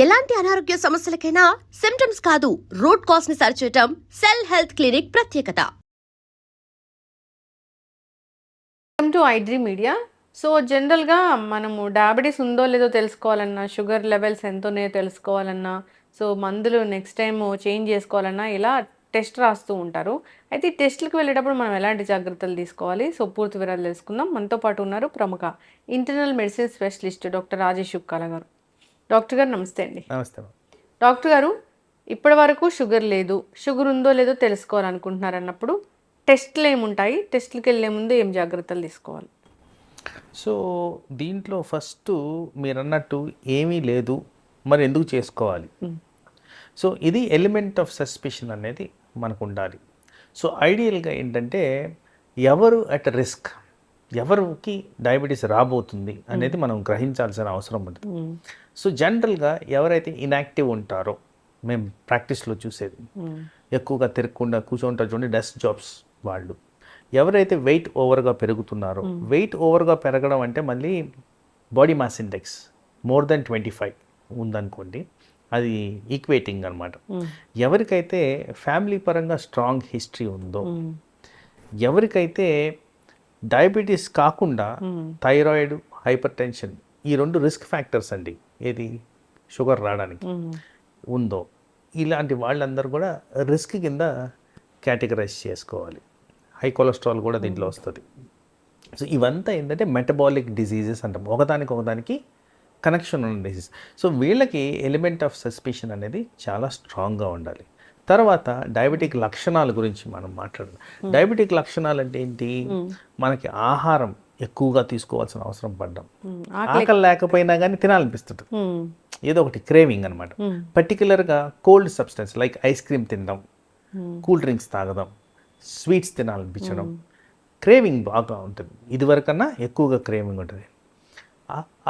ఎలాంటి అనారోగ్య సమస్యలకైనా సిమ్టమ్స్ కాదు రూట్ కాజ్ ని సరిచేయటం సెల్ హెల్త్ క్లినిక్ ప్రత్యేకత. Welcome to iDream media. So జనరల్గా మనము డయాబెటీస్ ఉందో లేదో తెలుసుకోవాలన్నా, షుగర్ లెవెల్స్ ఎంతోనే తెలుసుకోవాలన్నా, సో మందులు నెక్స్ట్ టైం చేంజ్ చేసుకోవాలన్నా ఇలా టెస్ట్ రాస్తూ ఉంటారు. అయితే ఈ టెస్ట్లకు వెళ్ళేటప్పుడు మనం ఎలాంటి జాగ్రత్తలు తీసుకోవాలి? సో పూర్తి వివరాలు తెలుసుకుందాం. మనతో పాటు ఉన్నారు ప్రముఖ internal medicine specialist doctor Rajesh Yukkala గారు. డాక్టర్ గారు నమస్తే అండి. నమస్తే. డాక్టర్ గారు, ఇప్పటి వరకు షుగర్ లేదు, షుగర్ ఉందో లేదో తెలుసుకోవాలనుకుంటున్నారు అన్నప్పుడు టెస్ట్లు ఏముంటాయి? టెస్ట్లకి వెళ్ళే ముందు ఏం జాగ్రత్తలు తీసుకోవాలి? సో దీంట్లో ఫస్ట్ మీరు అన్నట్టు ఏమీ లేదు, మరి ఎందుకు చేసుకోవాలి? సో ఇది ఎలిమెంట్ ఆఫ్ సస్పిషన్ అనేది మనకు ఉండాలి. సో ఐడియల్గా ఏంటంటే ఎవరు అట్ రిస్క్, ఎవరికి డయాబెటీస్ రాబోతుంది అనేది మనం గ్రహించాల్సిన అవసరం ఉంది. సో జనరల్గా ఎవరైతే ఇన్యాక్టివ్ ఉంటారో, మేము ప్రాక్టీస్లో చూసేది ఎక్కువగా తిరగకుండా కూర్చుంటారు చూడండి, డెస్క్ జాబ్స్ వాళ్ళు, ఎవరైతే వెయిట్ ఓవర్గా పెరుగుతున్నారో, వెయిట్ ఓవర్గా పెరగడం అంటే మళ్ళీ body mass index more than 25 ఉందనుకోండి, అది ఈక్వేటింగ్ అనమాట. ఎవరికైతే ఫ్యామిలీ పరంగా స్ట్రాంగ్ హిస్టరీ ఉందో, ఎవరికైతే డయాబెటీస్ కాకుండా థైరాయిడ్, హైపర్ టెన్షన్, ఈ రెండు రిస్క్ ఫ్యాక్టర్స్ అండి ఏది షుగర్ రావడానికి ఉందో, ఇలాంటి వాళ్ళందరూ కూడా రిస్క్ కింద కేటగరైజ్ చేసుకోవాలి. హై కొలెస్ట్రాల్ కూడా దీంట్లో వస్తుంది. సో ఇవంతా ఏంటంటే మెటబాలిక్ డిసీజెస్ అంటాం, ఒకదానికి కనెక్షన్ ఉన్న డిసీజ్. సో వీళ్ళకి ఎలిమెంట్ ఆఫ్ సస్పిషన్ అనేది చాలా స్ట్రాంగ్గా ఉండాలి. తర్వాత డయాబెటిక్ లక్షణాల గురించి మనం మాట్లాడదాం. డయాబెటిక్ లక్షణాలు అంటే ఏంటి? మనకి ఆహారం ఎక్కువగా తీసుకోవాల్సిన అవసరం పడ్డాం, ఆకలి లేకపోయినా కానీ తినాలనిపిస్తుంది, ఏదో ఒకటి క్రేవింగ్ అనమాట. పర్టికులర్గా cold substance like ice cream తినడం, కూల్ డ్రింక్స్ తాగడం, స్వీట్స్ తినాలనిపించడం, క్రేవింగ్ బాగా ఉంటుంది. ఇదివరకన్నా ఎక్కువగా క్రేవింగ్ ఉంటుంది.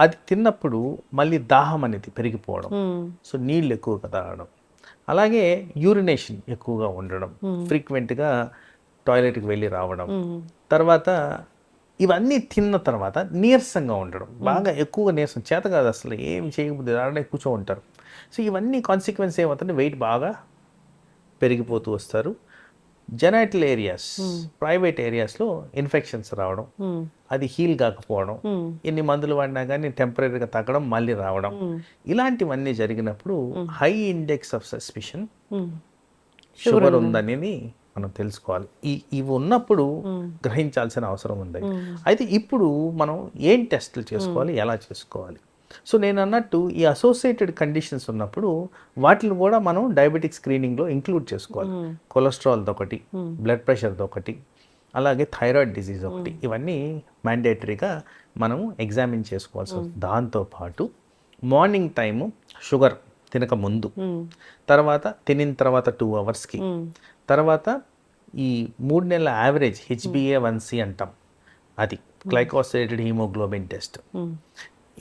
అది తిన్నప్పుడు మళ్ళీ దాహం అనేది పెరిగిపోవడం, సో నీళ్ళు ఎక్కువగా తాగడం, అలాగే యూరినేషన్ ఎక్కువగా ఉండడం, ఫ్రీక్వెంట్గా టాయిలెట్కి వెళ్ళి రావడం, తర్వాత ఇవన్నీ తిన్న తర్వాత నీరసంగా ఉండడం, బాగా ఎక్కువగా నీరసం, చేత కాదు అసలు ఏం చేయకపోతే అలానే కూర్చో ఉంటారు. సో ఇవన్నీ కాన్సిక్వెన్స్ ఏమవుతుంది, వెయిట్ బాగా పెరిగిపోతూ వస్తారు. జెనైటల్ ఏరియాస్, ప్రైవేట్ ఏరియాస్లో ఇన్ఫెక్షన్స్ రావడం, అది హీల్ కాకపోవడం, ఎన్ని మందులు వాడినా కానీ టెంపరీగా తగ్గడం, మళ్ళీ రావడం, ఇలాంటివన్నీ జరిగినప్పుడు high index of suspicion sugar ఉందనేది మనం తెలుసుకోవాలి. ఇవి ఉన్నప్పుడు గ్రహించాల్సిన అవసరం ఉంది. అయితే ఇప్పుడు మనం ఏం టెస్టులు చేసుకోవాలి, ఎలా చేసుకోవాలి? సో నేను అన్నట్టు ఈ అసోసియేటెడ్ కండిషన్స్ ఉన్నప్పుడు వాటిని కూడా మనం డయాబెటిక్ స్క్రీనింగ్లో ఇంక్లూడ్ చేసుకోవాలి. కొలెస్ట్రాల్ది ఒకటి, బ్లడ్ ప్రెషర్ది ఒకటి, అలాగే థైరాయిడ్ డిసీజ్ ఒకటి, ఇవన్నీ మ్యాండేటరీగా మనం ఎగ్జామిన్ చేసుకోవాల్సి వస్తుంది. దాంతోపాటు మార్నింగ్ టైము షుగర్ తినక ముందు, తర్వాత తినిన తర్వాత 2 అవర్స్కి, తర్వాత ఈ 3 నెలల యావరేజ్ HbA1c అంటాం, అది గ్లైకోసిలేటెడ్ హీమోగ్లోబిన్ టెస్ట్,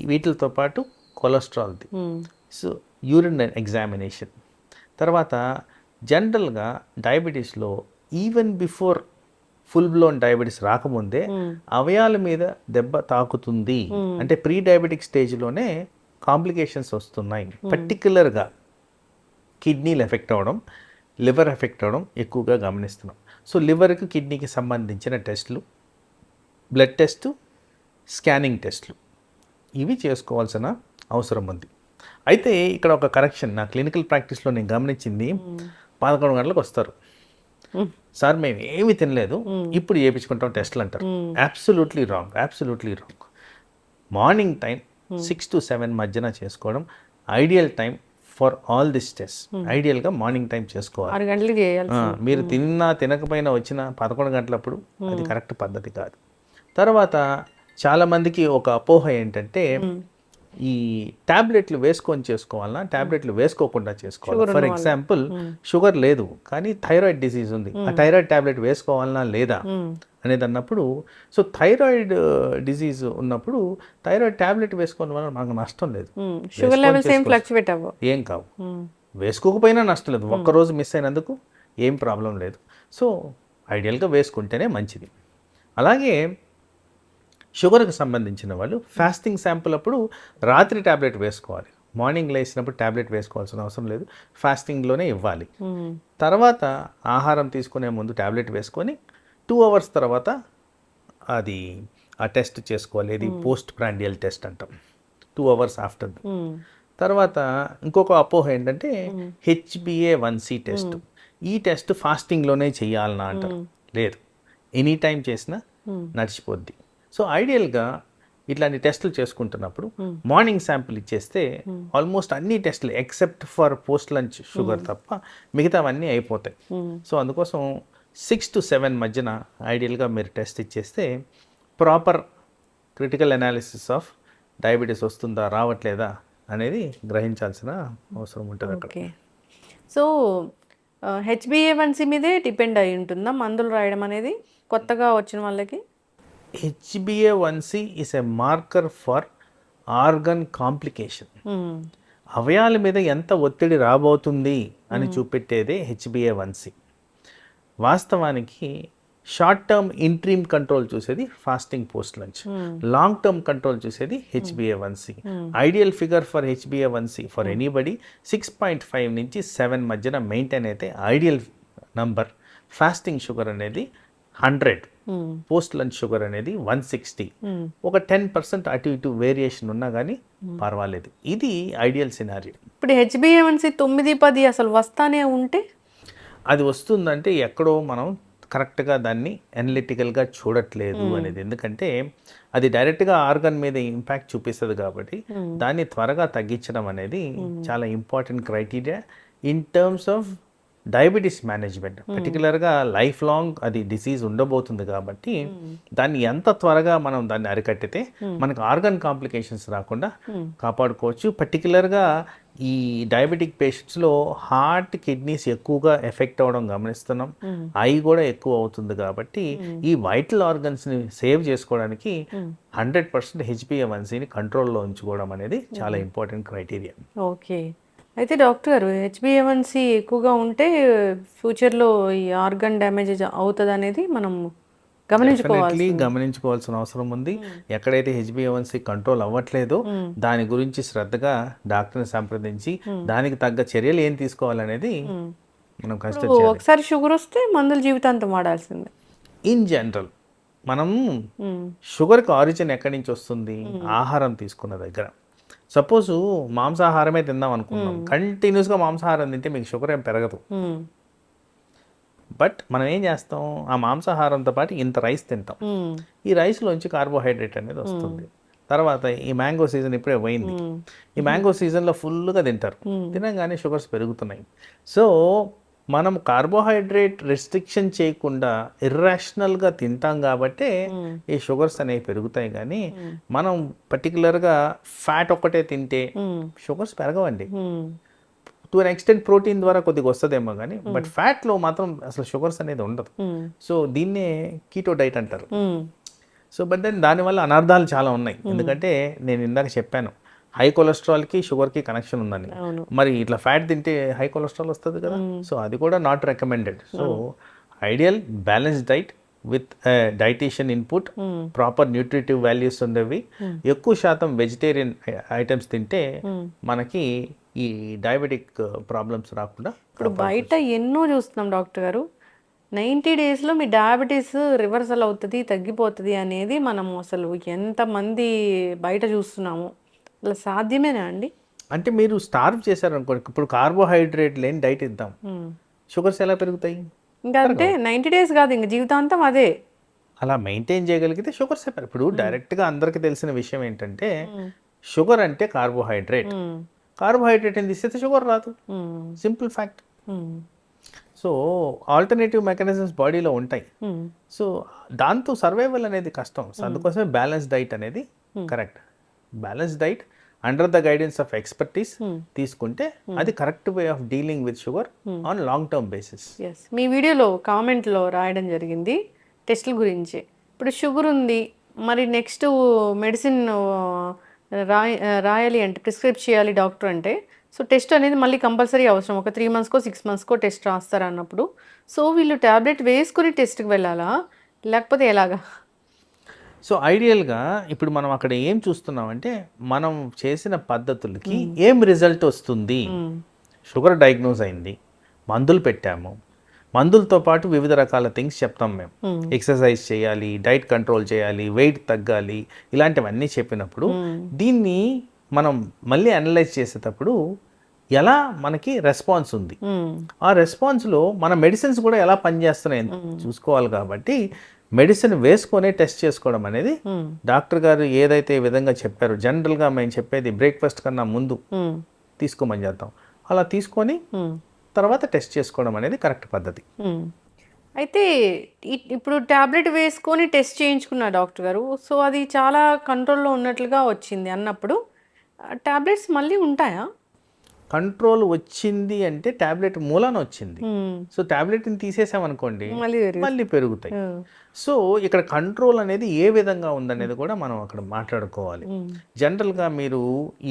వీటితో పాటు కొలెస్ట్రాల్ది, సో యూరిన్ ఎగ్జామినేషన్, తర్వాత జనరల్గా డయాబెటీస్లో even before full blown diabetes రాకముందే అవయాల మీద దెబ్బ తాకుతుంది అంటే ప్రీ డయాబెటిక్ స్టేజ్లోనే కాంప్లికేషన్స్ వస్తున్నాయి. పర్టికులర్గా కిడ్నీలు ఎఫెక్ట్ అవ్వడం, లివర్ ఎఫెక్ట్ అవ్వడం ఎక్కువగా గమనిస్తున్నాం. సో లివర్కి, కిడ్నీకి సంబంధించిన టెస్టులు, బ్లడ్ టెస్టు, స్కానింగ్ టెస్టులు, ఇవి చేసుకోవాల్సిన అవసరం ఉంది. అయితే ఇక్కడ ఒక కరెక్షన్, నా క్లినికల్ ప్రాక్టీస్లో నేను గమనించింది, 11 గంటలకు వస్తారు, సార్ మేము ఏమి తినలేదు, ఇప్పుడు చేయించుకుంటాం టెస్ట్లు అంటారు. Absolutely wrong. Morning time 6 to 7 మధ్యన చేసుకోవడం ideal time for all this test. ఐడియల్గా మార్నింగ్ టైం చేసుకోవాలి. మీరు తినకపోయినా వచ్చిన 11 గంటలప్పుడు అది కరెక్ట్ పద్ధతి కాదు. తర్వాత చాలామందికి ఒక అపోహ ఏంటంటే ఈ ట్యాబ్లెట్లు వేసుకొని చేసుకోవాలన్నా, ట్యాబ్లెట్లు వేసుకోకుండా చేసుకోవాలి. ఫర్ ఎగ్జాంపుల్ షుగర్ లేదు కానీ థైరాయిడ్ డిసీజ్ ఉంది, ఆ థైరాయిడ్ ట్యాబ్లెట్ వేసుకోవాలన్నా లేదా అనేది అన్నప్పుడు, సో థైరాయిడ్ డిసీజ్ ఉన్నప్పుడు థైరాయిడ్ ట్యాబ్లెట్ వేసుకోవడం వల్ల మనకు నష్టం లేదు, షుగర్ లెవెల్స్ ఏం ఫ్లక్చువేట్ అవ్వవు, ఏం కావు, వేసుకోకపోయినా నష్టం లేదు, ఒక్కరోజు మిస్ అయినందుకు ఏం ప్రాబ్లం లేదు. సో ఐడియల్గా వేసుకుంటేనే మంచిది. అలాగే షుగర్కి సంబంధించిన వాళ్ళు ఫాస్టింగ్ శాంపుల్ అప్పుడు రాత్రి ట్యాబ్లెట్ వేసుకోవాలి, మార్నింగ్ లేచినప్పుడు ట్యాబ్లెట్ వేసుకోవాల్సిన అవసరం లేదు, ఫాస్టింగ్లోనే ఇవ్వాలి. తర్వాత ఆహారం తీసుకునే ముందు ట్యాబ్లెట్ వేసుకొని 2 అవర్స్ తర్వాత అది ఆ టెస్ట్ చేసుకోవాలి. ఇది పోస్ట్ ప్రాండియల్ టెస్ట్ అంటాం, 2 అవర్స్ ఆఫ్టర్. తర్వాత ఇంకొక అపోహ ఏంటంటే HbA1c టెస్ట్. ఈ టెస్ట్ ఫాస్టింగ్లోనే చేయాలన్నా అంటారు. లేదు, ఎనీ టైం చేసినా నడిచిపోద్ది. సో ఐడియల్గా ఇట్లాంటి టెస్టులు చేసుకుంటున్నప్పుడు మార్నింగ్ శాంపిల్ ఇచ్చేస్తే ఆల్మోస్ట్ అన్ని టెస్టులు except for post lunch sugar తప్ప మిగతావన్నీ అయిపోతాయి. సో అందుకోసం 6 to 7 మధ్యన ఐడియల్గా మీరు టెస్ట్ ఇచ్చేస్తే proper critical analysis of diabetes వస్తుందా రావట్లేదా అనేది గ్రహించాల్సిన అవసరం ఉంటుంది అక్కడ. ఓకే. సో HbA1c మీదే డిపెండ్ అయి ఉంటుందా మందులు రాయడం అనేది కొత్తగా వచ్చిన వాళ్ళకి? HbA1c is a marker for organ complication. అవయాల మీద ఎంత ఒత్తిడి రాబోతుంది అని చూపెట్టేదే HbA1c. వాస్తవానికి షార్ట్ టర్మ్ ఇంట్రీమ్ కంట్రోల్ చూసేది fasting post lunch, long term control చూసేది HbA1c. Ideal figure for HbA1c for anybody 6.5 నుంచి 7 మధ్యన మెయింటైన్ అయితే ఐడియల్ నంబర్. ఫాస్టింగ్ షుగర్ అనేది 100, పోస్ట్ లంచ్ షుగర్ అనేది 160. ఒక 10% అటు ఇటు వేరియేషన్ ఉన్నా కానీ పర్వాలేదు. ఇది ఐడియల్ సినారియో. ఇప్పుడు HbA1c 9-10 అసలు వస్తానే ఉంటే అది వస్తుందంటే ఎక్కడో మనం కరెక్ట్గా దాన్ని అనలిటికల్గా చూడట్లేదు అనేది. ఎందుకంటే అది డైరెక్ట్గా ఆర్గన్ మీద ఇంపాక్ట్ చూపిస్తుంది కాబట్టి దాన్ని త్వరగా తగ్గించడం అనేది చాలా important criteria in terms of diabetes management. పర్టికులర్గా లైఫ్ లాంగ్ అది డిసీజ్ ఉండబోతుంది కాబట్టి దాన్ని ఎంత త్వరగా మనం దాన్ని అరికట్టితే మనకు ఆర్గన్ కాంప్లికేషన్స్ రాకుండా కాపాడుకోవచ్చు. పర్టికులర్గా ఈ డయాబెటిక్ పేషెంట్స్లో హార్ట్, కిడ్నీస్ ఎక్కువగా ఎఫెక్ట్ అవ్వడం గమనిస్తున్నాం, ఐ కూడా ఎక్కువ అవుతుంది. కాబట్టి ఈ వైటల్ ఆర్గన్స్ని సేవ్ చేసుకోవడానికి 100% HbA1cని కంట్రోల్లో ఉంచుకోవడం అనేది చాలా ఇంపార్టెంట్ క్రైటీరియా. ఓకే. అయితే డాక్టర్ గారు HbA1c ఎక్కువగా ఉంటే ఫ్యూచర్లో ఈ ఆర్గన్ డ్యామేజ్ అవుతుంది అనేది మనం గమనించుకోవాల్సిన అవసరం ఉంది. ఎక్కడైతే HbA1c కంట్రోల్ అవ్వట్లేదో దాని గురించి శ్రద్ధగా డాక్టర్ని సంప్రదించి దానికి తగ్గ చర్యలు ఏం తీసుకోవాలనేది మనం కష్టం. ఒకసారి షుగర్ వస్తే మందులు జీవితాంతం వాడాల్సిందే. ఇన్ జనరల్ మనం షుగర్కి ఆరిజిన్ ఎక్కడి నుంచి వస్తుంది? ఆహారం తీసుకున్న దగ్గర. సపోజ్ మాంసాహారమే తిందాం అనుకున్నాం, కంటిన్యూస్గా మాంసాహారం తింటే మీకు షుగర్ ఏం పెరగదు. బట్ మనం ఏం చేస్తాం, ఆ మాంసాహారంతో పాటు ఇంత రైస్ తింటాం. ఈ రైస్లోంచి కార్బోహైడ్రేట్ అనేది వస్తుంది. తర్వాత ఈ మ్యాంగో సీజన్ ఇప్పుడే పోయింది, ఈ మ్యాంగో సీజన్లో ఫుల్గా తింటారు, తినగానే షుగర్స్ పెరుగుతున్నాయి. సో మనం కార్బోహైడ్రేట్ రెస్ట్రిక్షన్ చేయకుండా ఇర్రాషనల్గా తింటాం కాబట్టే ఈ షుగర్స్ అనేవి పెరుగుతాయి. కానీ మనం పర్టికులర్గా ఫ్యాట్ ఒక్కటే తింటే షుగర్స్ పెరగవండి. టు అన్ ఎక్స్టెంట్ ప్రోటీన్ ద్వారా కొద్దిగా వస్తుందేమో కానీ బట్ ఫ్యాట్లో మాత్రం అసలు షుగర్స్ అనేది ఉండదు. సో దీన్నే కీటో డైట్ అంటారు. సో బట్ దెన్ దానివల్ల అనర్థాలు చాలా ఉన్నాయి. ఎందుకంటే నేను ఇందాక చెప్పాను హై కొలెస్ట్రాల్కి షుగర్కి కనెక్షన్ ఉందని. మరి ఇట్లా ఫ్యాట్ తింటే హై కొలెస్ట్రాల్ వస్తుంది కదా. సో అది కూడా not recommended. So ideal balanced diet with dietician input, proper nutritive values ఉండేవి, ఎక్కువ శాతం వెజిటేరియన్ ఐటమ్స్ తింటే మనకి ఈ డయాబెటిక్ ప్రాబ్లమ్స్ రాకుండా. ఇప్పుడు బయట ఎన్నో చూస్తున్నాం డాక్టర్ గారు, 90 డేస్లో మీ డయాబెటీస్ రివర్సల్ అవుతుంది, తగ్గిపోతుంది అనేది మనము అసలు ఎంతమంది బయట చూస్తున్నాము. అలా సాధ్యమేనా అండి? అంటే మీరు స్టార్వ్ చేశారనుకోండి, ఇప్పుడు కార్బోహైడ్రేట్ లేని డైట్ ఇద్దాం, షుగర్స్ ఎలా పెరుగుతాయి? ఇంకా అంటే 90 డేస్ కాదు, ఇంకా జీవితాంతం అదే. అలా మెయింటైన్ చేయగలిగితే షుగర్స్ ఇప్పుడు డైరెక్ట్గా అందరికీ తెలిసిన విషయం ఏంటంటే షుగర్ అంటే కార్బోహైడ్రేట్. కార్బోహైడ్రేట్ అని తీస్తే షుగర్ రాదు, simple fact. So alternative mechanisms బాడీలో ఉంటాయి. సో దాంతో సర్వైవల్ అనేది కష్టం. సో అందుకోసమే బ్యాలెన్స్ డైట్ అనేది correct. Balance diet under the guidance of expertise తీసుకుంటే అది correct way of dealing with sugar on long term basis. మీ వీడియోలో కామెంట్లో రాయడం జరిగింది టెస్టుల గురించి. ఇప్పుడు షుగర్ ఉంది, మరి నెక్స్ట్ మెడిసిన్ రాయాలి అంటే ప్రిస్క్రైబ్ చేయాలి డాక్టర్ అంటే, సో టెస్ట్ అనేది మళ్ళీ కంపల్సరీ అవసరం. ఒక 3 monthsకో 6 monthsకో టెస్ట్ రాస్తారు అన్నప్పుడు, సో వీళ్ళు ట్యాబ్లెట్ వేసుకుని టెస్ట్కి వెళ్ళాలా లేకపోతే ఎలాగా? సో ఐడియల్గా ఇప్పుడు మనం అక్కడ ఏం చూస్తున్నామంటే మనం చేసిన పద్ధతులకి ఏం రిజల్ట్ వస్తుంది. షుగర్ డయాగ్నోజ్ అయింది, మందులు పెట్టాము, మందులతో పాటు వివిధ రకాల థింగ్స్ చెప్తాం మేము. ఎక్సర్సైజ్ చేయాలి, డైట్ కంట్రోల్ చేయాలి, వెయిట్ తగ్గాలి, ఇలాంటివన్నీ చెప్పినప్పుడు దీన్ని మనం మళ్ళీ అనలైజ్ చేసేటప్పుడు ఎలా మనకి రెస్పాన్స్ ఉంది, ఆ రెస్పాన్స్లో మన మెడిసిన్స్ కూడా ఎలా పనిచేస్తున్నాయి చూసుకోవాలి. కాబట్టి మెడిసిన్ వేసుకొని టెస్ట్ చేసుకోవడం అనేది డాక్టర్ గారు ఏదైతే ఈ విధంగా చెప్పారో, జనరల్గా మేము చెప్పేది బ్రేక్ఫాస్ట్ కన్నా ముందు తీసుకోమని చేద్దాం, అలా తీసుకొని తర్వాత టెస్ట్ చేసుకోవడం అనేది కరెక్ట్ పద్ధతి. అయితే ఇప్పుడు టాబ్లెట్ వేసుకొని టెస్ట్ చేయించుకున్న డాక్టర్ గారు, సో అది చాలా కంట్రోల్లో ఉన్నట్లుగా వచ్చింది అన్నప్పుడు టాబ్లెట్స్ మళ్ళీ ఉంటాయా? కంట్రోల్ వచ్చింది అంటే టాబ్లెట్ మూలాన వచ్చింది. సో టాబ్లెట్ని తీసేసామనుకోండి మళ్ళీ పెరుగుతాయి. సో ఇక్కడ కంట్రోల్ అనేది ఏ విధంగా ఉందనేది కూడా మనం అక్కడ మాట్లాడుకోవాలి. జనరల్గా మీరు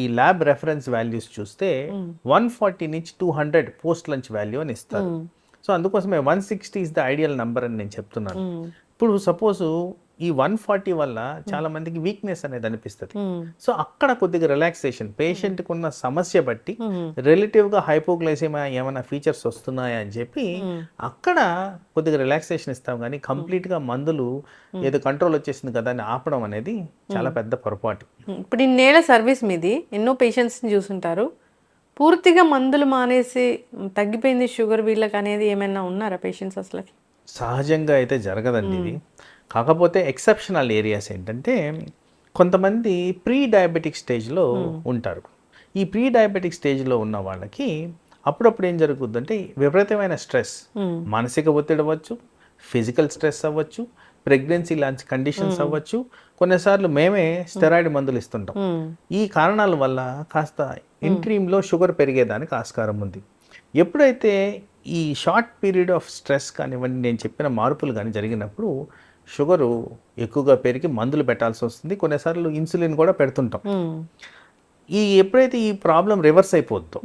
ఈ ల్యాబ్ రెఫరెన్స్ వాల్యూస్ చూస్తే 140 నుంచి 200 పోస్ట్ లంచ్ వాల్యూ అని ఇస్తారు. సో అందుకోసమే 160 ఇస్ ద ఐడియల్ నెంబర్ అని నేను చెప్తున్నాను. ఇప్పుడు సపోజ్ ఈ 140 వల్ల చాలా మందికి వీక్నెస్ అనేది అనిపిస్తుంది. సో అక్కడ కొద్దిగా రిలాక్సేషన్, పేషెంట్కి ఉన్న సమస్య బట్టి రిలేటివ్గా హైపోగ్లైసెమియా ఏమైనా ఫీచర్స్ వస్తున్నాయా అని చెప్పి అక్కడ కొద్దిగా రిలాక్సేషన్ ఇస్తాం. కానీ కంప్లీట్గా మందులు ఏదో కంట్రోల్ వచ్చేసింది కదా అని ఆపడం అనేది చాలా పెద్ద పొరపాటు. ఇప్పుడు ఇన్నేళ్ల సర్వీస్ మీది, ఎన్నో పేషెంట్స్ని చూసుంటారు. పూర్తిగా మందులు మానేసి తగ్గిపోయింది షుగర్ వీళ్ళకి అనేది ఏమైనా ఉన్నారా పేషెంట్స్? అసలు సహజంగా అయితే జరగదండి ఇది. కాకపోతే ఎక్సెప్షనల్ ఏరియాస్ ఏంటంటే కొంతమంది ప్రీ డయాబెటిక్ స్టేజ్లో ఉంటారు. ఈ ప్రీ డయాబెటిక్ స్టేజ్లో ఉన్న వాళ్ళకి అప్పుడప్పుడు ఏం జరుగుతుందంటే విపరీతమైన స్ట్రెస్, మానసిక ఒత్తిడి అవ్వచ్చు, ఫిజికల్ స్ట్రెస్ అవ్వచ్చు, ప్రెగ్నెన్సీ లాంటి కండిషన్స్ అవ్వచ్చు, కొన్నిసార్లు మేమే స్టెరాయిడ్ మందులు ఇస్తుంటాం. ఈ కారణాల వల్ల కాస్త ఇంట్రీమ్లో షుగర్ పెరిగేదానికి ఆస్కారం ఉంది. ఎప్పుడైతే ఈ షార్ట్ పీరియడ్ ఆఫ్ స్ట్రెస్ కానివ్వండి, నేను చెప్పిన మార్పులు కానీ జరిగినప్పుడు షుగరు ఎక్కువగా పెరిగి మందులు పెట్టాల్సి వస్తుంది. కొన్నిసార్లు ఇన్సులిన్ కూడా పెడుతుంటాం. ఎప్పుడైతే ఈ ప్రాబ్లం రివర్స్ అయిపోద్దో,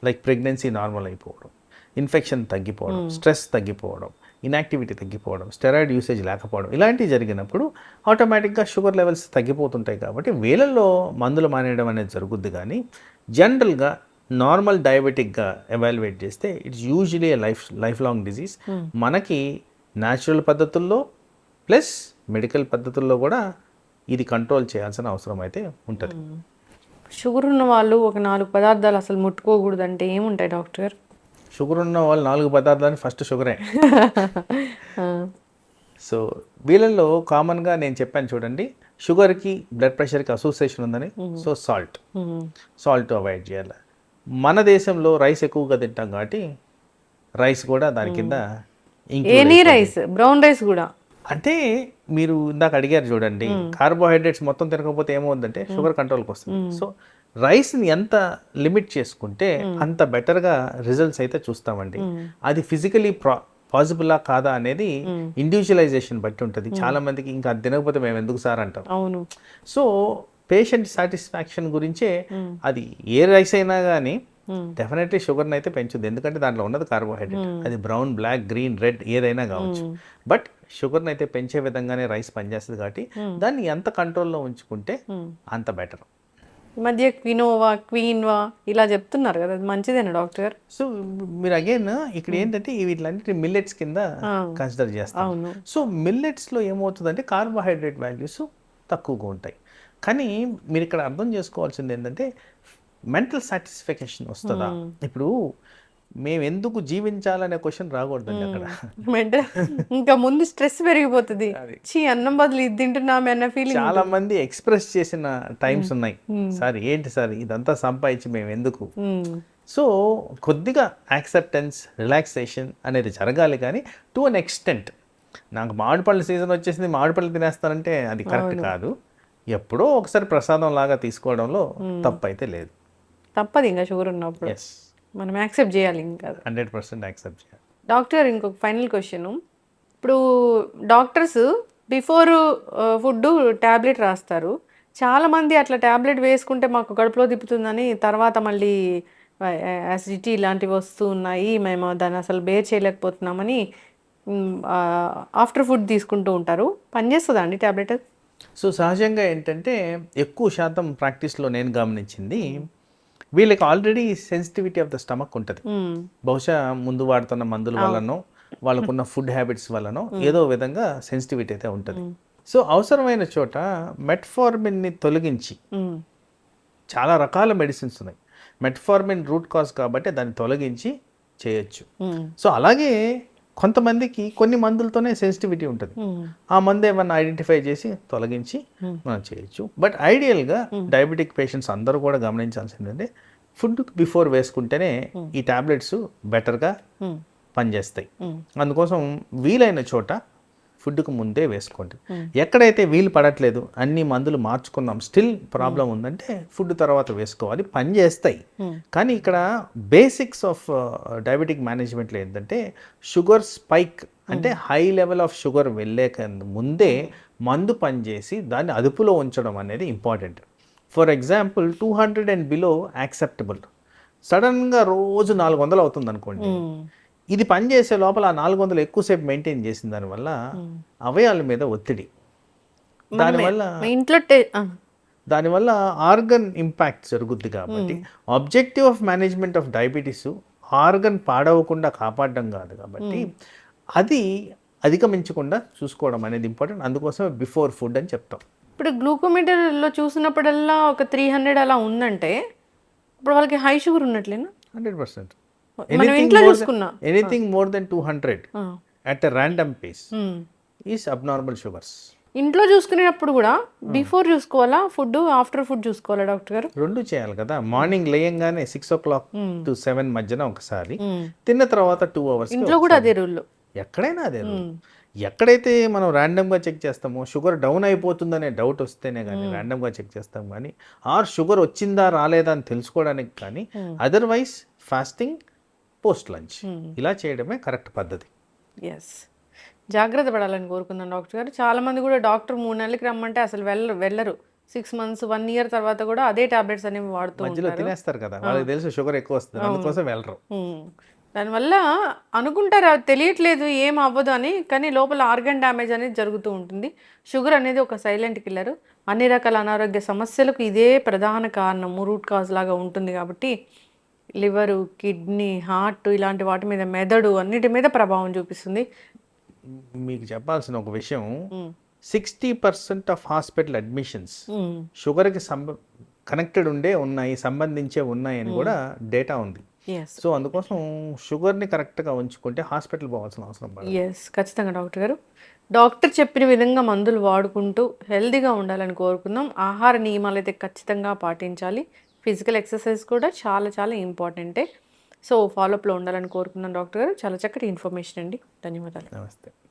లైక్ ప్రెగ్నెన్సీ నార్మల్ అయిపోవడం, ఇన్ఫెక్షన్ తగ్గిపోవడం, స్ట్రెస్ తగ్గిపోవడం, ఇన్యాక్టివిటీ తగ్గిపోవడం, స్టెరాయిడ్ యూసేజ్ లేకపోవడం, ఇలాంటివి జరిగినప్పుడు ఆటోమేటిక్గా షుగర్ లెవెల్స్ తగ్గిపోతుంటాయి. కాబట్టి వీళ్ళల్లో మందులు మానేయడం అనేది జరుగుద్ది. కానీ జనరల్గా నార్మల్ డయాబెటిక్గా ఎవాల్యుయేట్ చేస్తే it's usually life long disease. మనకి న్యాచురల్ పద్ధతుల్లో ప్లస్ మెడికల్ పద్ధతుల్లో కూడా ఇది కంట్రోల్ చేయాల్సిన అవసరం అయితే ఉంటుంది. షుగర్ ఉన్న వాళ్ళు ఒక 4 పదార్థాలు అసలు ముట్టుకోకూడదు అంటే ఏముంటాయి డాక్టర్ గారు? షుగర్ ఉన్న వాళ్ళు 4 పదార్థాలు ఫస్ట్ షుగరే. సో వీళ్ళల్లో కామన్గా నేను చెప్పాను చూడండి, షుగర్కి బ్లడ్ ప్రెషర్కి అసోసియేషన్ ఉందని. సో సాల్ట్ అవాయిడ్ చేయాలి. మన దేశంలో రైస్ ఎక్కువగా తింటాం కాబట్టి రైస్ కూడా దాని కింద. ఎనీ రైస్, బ్రౌన్ రైస్ కూడా. అంటే మీరు ఇందాక అడిగారు చూడండి, కార్బోహైడ్రేట్స్ మొత్తం తినకపోతే ఏమవుతుందంటే షుగర్ కంట్రోల్కి వస్తుంది. సో రైస్ని ఎంత లిమిట్ చేసుకుంటే అంత బెటర్గా రిజల్ట్స్ అయితే చూస్తామండి. అది ఫిజికలీ పాసిబులా కాదా అనేది ఇండివిజువలైజేషన్ బట్టి ఉంటుంది. చాలా మందికి ఇంకా అది తినకపోతే మేము ఎందుకు సార్ అంటాం. అవును. సో పేషెంట్ సాటిస్ఫాక్షన్ గురించే అది ఏ రైస్ అయినా కానీ డెఫినెట్లీ షుగర్ని అయితే పెంచుద్ది. ఎందుకంటే దాంట్లో ఉన్నది కార్బోహైడ్రేట్. అది బ్రౌన్, బ్లాక్, గ్రీన్, రెడ్ ఏదైనా కావచ్చు. బట్ షుగర్ని అయితే పెంచే విధంగానే రైస్ పనిచేస్తుంది. కాబట్టి దాన్ని ఎంత కంట్రోల్లో ఉంచుకుంటే అంత బెటర్. ఈ మధ్య క్వీన్వా ఇలా చెప్తున్నారు కదా, అది మంచిదేనా డాక్టర్? సో మీరు అగైన్ ఇక్కడ ఏంటంటే వీటిలన్నిటి మిల్లెట్స్ కింద కన్సిడర్ చేస్తాం. సో మిల్లెట్స్లో ఏమవుతుందంటే కార్బోహైడ్రేట్ వాల్యూస్ తక్కువగా ఉంటాయి. కానీ మీరు ఇక్కడ అర్థం చేసుకోవాల్సింది ఏంటంటే మెంటల్ సాటిస్ఫాక్షన్ వస్తుందా. ఇప్పుడు మేము ఎందుకు జీవించాలనే క్వశ్చన్ రాకూడదండి అక్కడ. ఇంకా ముందు స్ట్రెస్ పెరిగిపోతుంది, అన్నం బదులు ఇది తింటున్నామే అన్న ఫీలింగ్. చాలా మంది ఎక్స్ప్రెస్ చేసిన టైమ్స్ ఉన్నాయి, సార్ ఏంటి సార్ ఇదంతా సంపాదించి మేము ఎందుకు. సో కొద్దిగా యాక్సెప్టెన్స్, రిలాక్సేషన్ అనేది జరగాలి. కానీ టు అన్ ఎక్స్టెంట్, నాకు మామిడిపళ్ళ సీజన్ వచ్చేసింది మామిడిపళ్ళు తినేస్తానంటే అది కరెక్ట్ కాదు. ఎప్పుడో ఒకసారి ప్రసాదం లాగా తీసుకోవడంలో తప్పు అయితే లేదు. తప్పదు ఇంకా షుగర్ ఉన్నప్పుడు మనం యాక్సెప్ట్ చేయాలి. ఇంకా 100% యాక్సెప్ట్ చేయాలి. డాక్టర్ ఇంకొక ఫైనల్ క్వశ్చన్, ఇప్పుడు డాక్టర్స్ బిఫోర్ ఫుడ్ ట్యాబ్లెట్ రాస్తారు. చాలామంది అట్లా ట్యాబ్లెట్ వేసుకుంటే మాకు కడుపులో తిప్పుతుందని తర్వాత మళ్ళీ యాసిడిటీ ఇలాంటివి వస్తూ ఉన్నాయి, మేము దాన్ని అసలు బేర్ చేయలేకపోతున్నామని ఆఫ్టర్ ఫుడ్ తీసుకుంటూ ఉంటారు. పనిచేస్తుందా అండి ట్యాబ్లెట్? సో సహజంగా ఏంటంటే ఎక్కువ శాతం ప్రాక్టీస్లో నేను గమనించింది వీళ్ళకి already sensitivity of the stomach ఉంటుంది. బహుశా ముందు వాడుతున్న మందుల వల్లనో వాళ్ళకున్న ఫుడ్ హ్యాబిట్స్ వల్లనో ఏదో విధంగా సెన్సిటివిటీ అయితే ఉంటుంది. సో అవసరమైన చోట మెట్ఫార్మిన్ని తొలగించి చాలా రకాల మెడిసిన్స్ ఉన్నాయి. మెట్ఫార్మిన్ రూట్ కాజ్ కాబట్టి దాన్ని తొలగించి చేయొచ్చు. సో అలాగే కొంతమందికి కొన్ని మందులతోనే సెన్సిటివిటీ ఉంటుంది. ఆ మందు ఏమన్నా ఐడెంటిఫై చేసి తొలగించి మనం చేయొచ్చు. బట్ ఐడియల్గా డయాబెటిక్ పేషెంట్స్ అందరూ కూడా గమనించాల్సిందంటే ఫుడ్ బిఫోర్ వేసుకుంటేనే ఈ టాబ్లెట్స్ బెటర్గా పనిచేస్తాయి. అందుకోసం వీలైన చోట ఫుడ్కు ముందే వేసుకోండి. ఎక్కడైతే వీలు పడట్లేదు అన్ని మందులు మార్చుకున్నాం స్టిల్ ప్రాబ్లం ఉందంటే ఫుడ్ తర్వాత వేసుకోవాలి, పని చేస్తాయి. కానీ ఇక్కడ బేసిక్స్ ఆఫ్ డయాబెటిక్ మేనేజ్మెంట్లో ఏంటంటే షుగర్ స్పైక్ అంటే హై లెవెల్ ఆఫ్ షుగర్ వెళ్ళే ముందే మందు పనిచేసి దాన్ని అదుపులో ఉంచడం అనేది important. For example 200 and below acceptable, సడన్గా రోజు 400 అవుతుంది అనుకోండి, ఇది పనిచేసే లోపల ఆ 400 ఎక్కువసేపు మెయింటైన్ చేసిన దానివల్ల అవయవాల మీద ఒత్తిడి, దానివల్ల ఆర్గన్ ఇంపాక్ట్ జరుగుద్ది. కాబట్టి objective of management of diabetes organ పాడవకుండా కాపాడడం కాదు. కాబట్టి అది అధిగమించకుండా చూసుకోవడం అనేది ఇంపార్టెంట్. అందుకోసం బిఫోర్ ఫుడ్ అని చెప్తాం. ఇప్పుడు గ్లూకోమీటర్లో చూసినప్పుడల్లా ఒక 300 అలా ఉందంటే ఇప్పుడు వాళ్ళకి హై షుగర్ ఉన్నట్లేనా? 100%. మనం ఇంట్లో చూసుకున్నా anything more than 200 at a random pace is abnormal sugars. ఇంట్లో చూసుకునేటప్పుడు కూడా బిఫోర్ చూసుకోవాలా ఫుడ్, ఆఫ్టర్ ఫుడ్ చూసుకోవాలా డాక్టర్ గారు? రెండు చేయాలి కదా. మార్నింగ్ లేయంగానే 6 o'clock to 7 మధ్యన ఒకసారి, తిన్న తర్వాత 2 hours ఇంట్లో కూడా అదే రూల్. ఎక్కడైనా అదే రూల్. ఎక్కడైతే మనం ర్యాండమ్గా చెక్ చేస్తామో షుగర్ డౌన్ అయిపోతుందనే డౌట్ వస్తేనే కానీ ర్యాండమ్గా చెక్ చేస్తాం కానీ, ఆర్ షుగర్ వచ్చిందా రాలేదా అని తెలుసుకోవడానికి కానీ, అదర్వైజ్ ఫాస్టింగ్, పోస్ట్ లంచ్ ఇలా చేయడమే కరెక్ట్ పద్ధతి. ఎస్, జాగ్రత్త పడాలని కోరుకుందాం డాక్టర్ గారు. చాలామంది కూడా డాక్టర్ 3 నెలలకి రమ్మంటే అసలు వెళ్ళరు. 6 months 1 year తర్వాత కూడా అదే టాబ్లెట్స్ అనేవి వాడుతూ మధ్యలో తినేస్తారు కదా, వాళ్ళకి తెలుసు షుగర్ ఎక్కువ వస్తుంది, అందుకోసం వెళ్ళరు. దానివల్ల అనుకుంటారు అది తెలియట్లేదు ఏం అవ్వదు అని, కానీ లోపల ఆర్గన్ డ్యామేజ్ అనేది జరుగుతూ ఉంటుంది. షుగర్ అనేది ఒక సైలెంట్ కిల్లర్. అన్ని రకాల అనారోగ్య సమస్యలకు ఇదే ప్రధాన కారణం, రూట్ కాజ్ లాగా ఉంటుంది. కాబట్టి లివరు, కిడ్నీ, హార్ట్ ఇలాంటి వాటి మీద, మెదడు అన్నిటి మీద ప్రభావం చూపిస్తుంది. మీకు చెప్పాల్సిన ఒక విషయం, 60% ఆఫ్ హాస్పిటల్ అడ్మిషన్స్ షుగర్కి కనెక్టెడ్ ఉన్నాయి, సంబంధించే ఉన్నాయి అని కూడా డేటా ఉంది. సో అందుకోసం షుగర్ని కరెక్ట్గా ఉంచుకుంటే హాస్పిటల్ పోవాల్సిన అవసరం పడదు. ఎస్, ఖచ్చితంగా డాక్టర్ గారు. డాక్టర్ చెప్పిన విధంగా మందులు వాడుకుంటూ హెల్తీగా ఉండాలని కోరుకుందాం. ఆహార నియమాలు అయితే ఖచ్చితంగా పాటించాలి. ఫిజికల్ ఎక్సర్సైజ్ కూడా చాలా చాలా ఇంపార్టెంటే. సో ఫాలోఅప్లో ఉండాలని కోరుకుందాం డాక్టర్ గారు. చాలా చక్కటి ఇన్ఫర్మేషన్ అండి. ధన్యవాదాలు. నమస్తే.